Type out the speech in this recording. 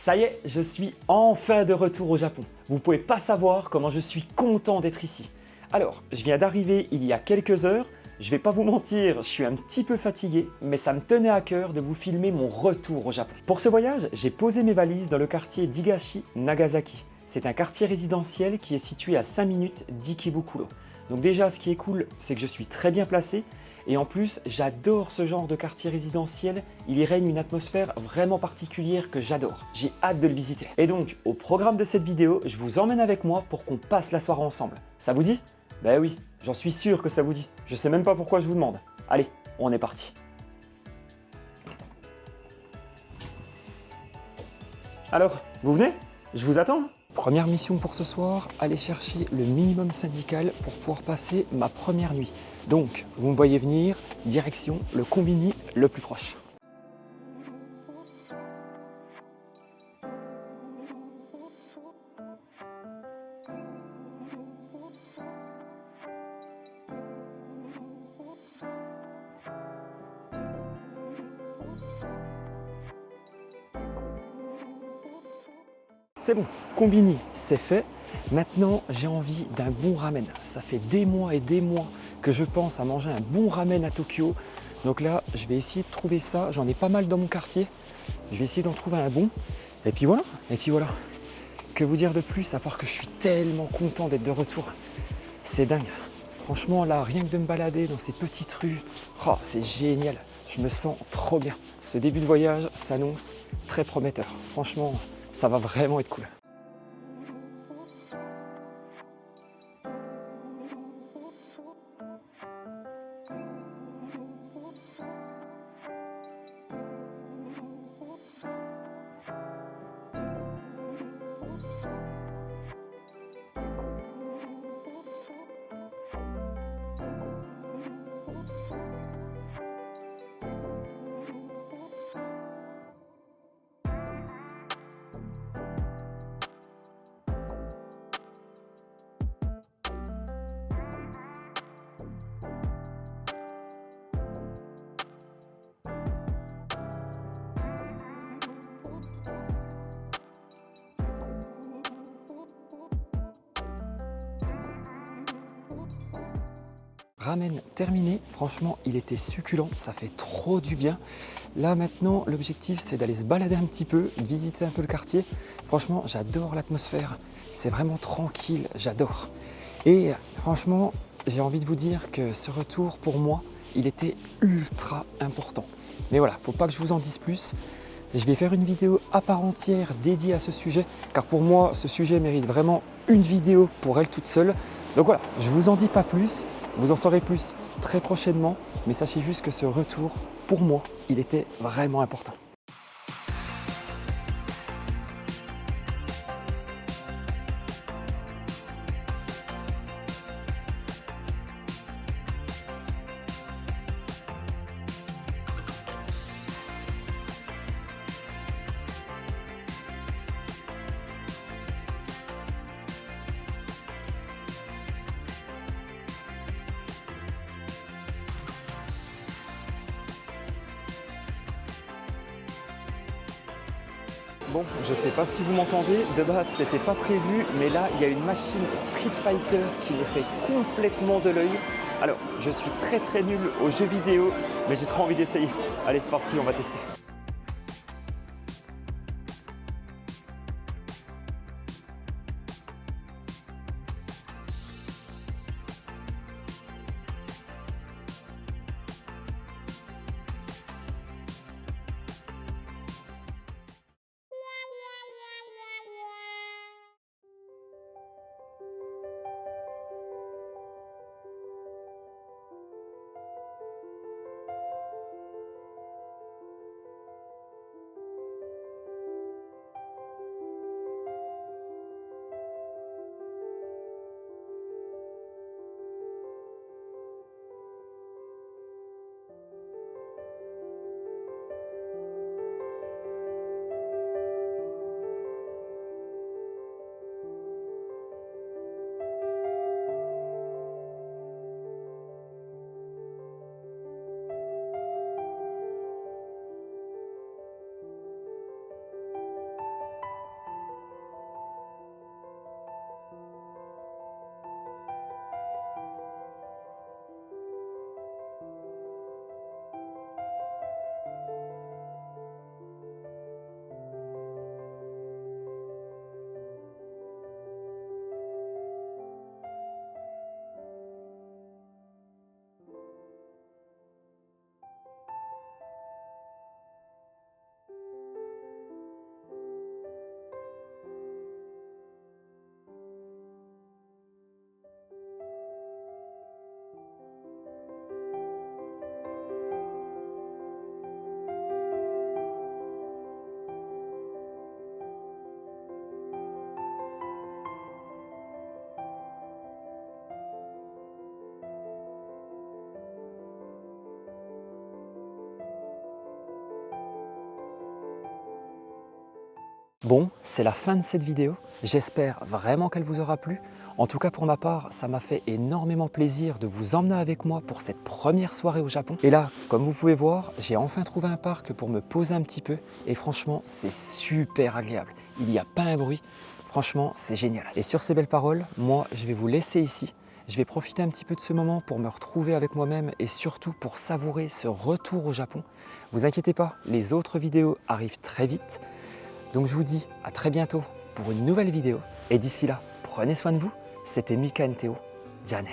Ça y est, je suis enfin de retour au Japon. Vous pouvez pas savoir comment je suis content d'être ici. Alors, je viens d'arriver il y a quelques heures. Je vais pas vous mentir, je suis un petit peu fatigué, mais ça me tenait à cœur de vous filmer mon retour au Japon. Pour ce voyage, j'ai posé mes valises dans le quartier d'Higashi, Nagasaki. C'est un quartier résidentiel qui est situé à 5 minutes d'Ikebukuro. Donc déjà, ce qui est cool, c'est que je suis très bien placé. Et en plus, j'adore ce genre de quartier résidentiel. Il y règne une atmosphère vraiment particulière que j'adore. J'ai hâte de le visiter. Et donc, au programme de cette vidéo, je vous emmène avec moi pour qu'on passe la soirée ensemble. Ça vous dit? Ben oui, j'en suis sûr que ça vous dit. Je sais même pas pourquoi je vous demande. Allez, on est parti. Alors, vous venez? Je vous attends. Première mission pour ce soir, aller chercher le minimum syndical pour pouvoir passer ma première nuit. Donc, vous me voyez venir, direction le combini le plus proche. C'est bon, combini, c'est fait. Maintenant, j'ai envie d'un bon ramen. Ça fait des mois et des mois que je pense à manger un bon ramen à Tokyo. Donc là, je vais essayer de trouver ça. J'en ai pas mal dans mon quartier. Je vais essayer d'en trouver un bon. Et puis voilà, Que vous dire de plus à part que je suis tellement content d'être de retour. C'est dingue. Franchement, là, rien que de me balader dans ces petites rues, oh, c'est génial. Je me sens trop bien. Ce début de voyage s'annonce très prometteur. Franchement, ça va vraiment être cool. Ramen terminé, franchement il était succulent, ça fait trop du bien. Là maintenant l'objectif c'est d'aller se balader un petit peu, visiter un peu le quartier. Franchement j'adore l'atmosphère, c'est vraiment tranquille, j'adore. Et franchement j'ai envie de vous dire que ce retour pour moi il était ultra important. Mais voilà, faut pas que je vous en dise plus. Je vais faire une vidéo à part entière dédiée à ce sujet, car pour moi ce sujet mérite vraiment une vidéo pour elle toute seule. Donc voilà, je vous en dis pas plus, vous en saurez plus très prochainement, mais sachez juste que ce retour, pour moi, il était vraiment important. Bon, je sais pas si vous m'entendez, de base c'était pas prévu, mais là il y a une machine Street Fighter qui me fait complètement de l'œil. Alors, je suis très nul aux jeux vidéo, mais j'ai trop envie d'essayer. Allez, c'est parti, on va tester. Bon, c'est la fin de cette vidéo. J'espère vraiment qu'elle vous aura plu. En tout cas pour ma part, ça m'a fait énormément plaisir de vous emmener avec moi pour cette première soirée au Japon. Et là, comme vous pouvez voir, j'ai enfin trouvé un parc pour me poser un petit peu. Et franchement, c'est super agréable. Il n'y a pas un bruit. Franchement, c'est génial. Et sur ces belles paroles, moi, je vais vous laisser ici. Je vais profiter un petit peu de ce moment pour me retrouver avec moi-même et surtout pour savourer ce retour au Japon. Vous inquiétez pas, les autres vidéos arrivent très vite. Donc je vous dis à très bientôt pour une nouvelle vidéo. Et d'ici là, prenez soin de vous. C'était Mika Théo. Jane.